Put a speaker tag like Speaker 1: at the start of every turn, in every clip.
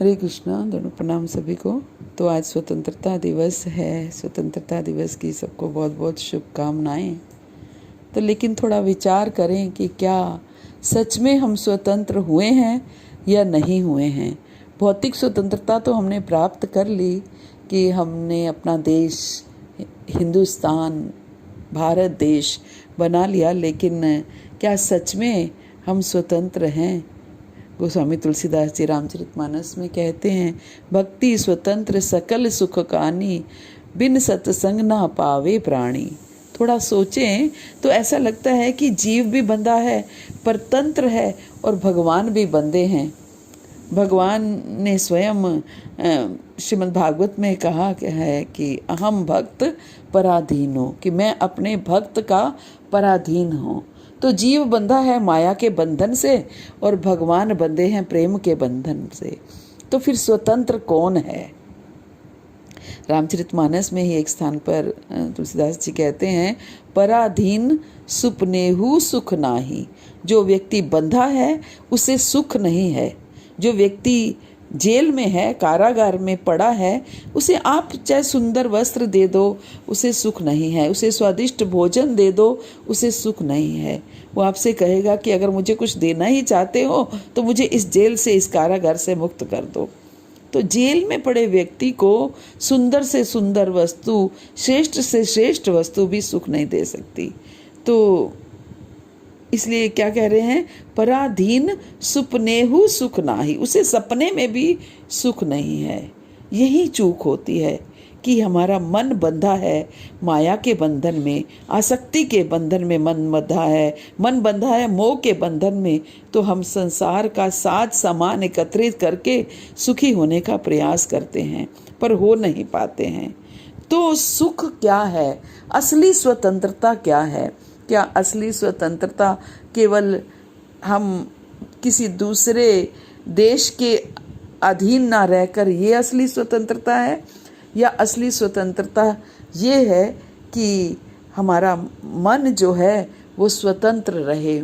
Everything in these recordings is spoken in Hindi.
Speaker 1: हरे कृष्णा। दोनों प्रणाम सभी को। तो आज स्वतंत्रता दिवस है। स्वतंत्रता दिवस की सबको बहुत बहुत शुभकामनाएं। तो लेकिन थोड़ा विचार करें कि क्या सच में हम स्वतंत्र हुए हैं या नहीं हुए हैं। भौतिक स्वतंत्रता तो हमने प्राप्त कर ली कि हमने अपना देश हिंदुस्तान भारत देश बना लिया, लेकिन क्या सच में हम स्वतंत्र हैं। गोस्वामी तुलसीदास जी रामचरितमानस में कहते हैं, भक्ति स्वतंत्र सकल सुख कानी, बिन सत्संग ना पावे प्राणी। थोड़ा सोचें तो ऐसा लगता है कि जीव भी बंधा है, परतंत्र है, और भगवान भी बंधे हैं। भगवान ने स्वयं श्रीमद् भागवत में कहा है कि अहम भक्त पराधीन हो, कि मैं अपने भक्त का पराधीन हूँ। तो जीव बंधा है माया के बंधन से और भगवान बंधे हैं प्रेम के बंधन से। तो फिर स्वतंत्र कौन है। रामचरितमानस में ही एक स्थान पर तुलसीदास जी कहते हैं, पराधीन सुपनेहु सुख नाही। जो व्यक्ति बंधा है उसे सुख नहीं है। जो व्यक्ति जेल में है, कारागार में पड़ा है, उसे आप चाहे सुंदर वस्त्र दे दो, उसे सुख नहीं है। उसे स्वादिष्ट भोजन दे दो, उसे सुख नहीं है। वो आपसे कहेगा कि अगर मुझे कुछ देना ही चाहते हो तो मुझे इस जेल से, इस कारागार से मुक्त कर दो। तो जेल में पड़े व्यक्ति को सुंदर से सुंदर वस्तु, श्रेष्ठ से श्रेष्ठ वस्तु भी सुख नहीं दे सकती। तो इसलिए क्या कह रहे हैं, पराधीन सुपनेहु सुख नाही। उसे सपने में भी सुख नहीं है। यही चूक होती है कि हमारा मन बंधा है माया के बंधन में, आसक्ति के बंधन में मन बंधा है, मन बंधा है मोह के बंधन में। तो हम संसार का साज सामान एकत्रित करके सुखी होने का प्रयास करते हैं, पर हो नहीं पाते हैं। तो सुख क्या है, असली स्वतंत्रता क्या है। क्या असली स्वतंत्रता केवल हम किसी दूसरे देश के अधीन ना रहकर ये असली स्वतंत्रता है, या असली स्वतंत्रता ये है कि हमारा मन जो है वो स्वतंत्र रहे,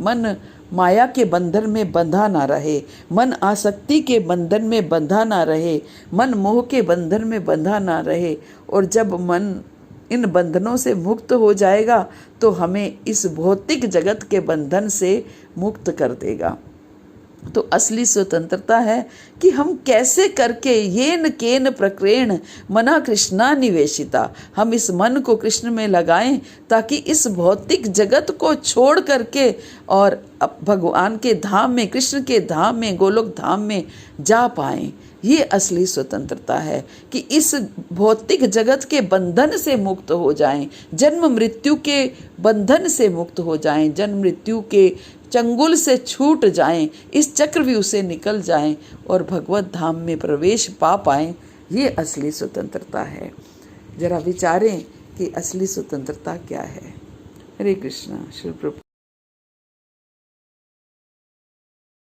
Speaker 1: मन माया के बंधन में बंधा ना रहे, मन आसक्ति के बंधन में बंधा ना रहे, मन मोह के बंधन में बंधा ना रहे। और जब मन इन बंधनों से मुक्त हो जाएगा तो हमें इस भौतिक जगत के बंधन से मुक्त कर देगा। तो असली स्वतंत्रता है कि हम कैसे करके येन केन प्रक्रेण मना कृष्णा निवेशिता, हम इस मन को कृष्ण में लगाएं ताकि इस भौतिक जगत को छोड़ करके और भगवान के धाम में, कृष्ण के धाम में, गोलोक धाम में जा पाएं। ये असली स्वतंत्रता है कि इस भौतिक जगत के बंधन से मुक्त हो जाएं, जन्म मृत्यु के बंधन से मुक्त हो जाएं, जन्म मृत्यु के चंगुल से छूट जाएं, इस चक्रव्यूह से निकल जाएं और भगवत धाम में प्रवेश पा पाएं। ये असली स्वतंत्रता है। जरा विचारें कि असली स्वतंत्रता क्या है। हरे कृष्णा। श्री प्रभु।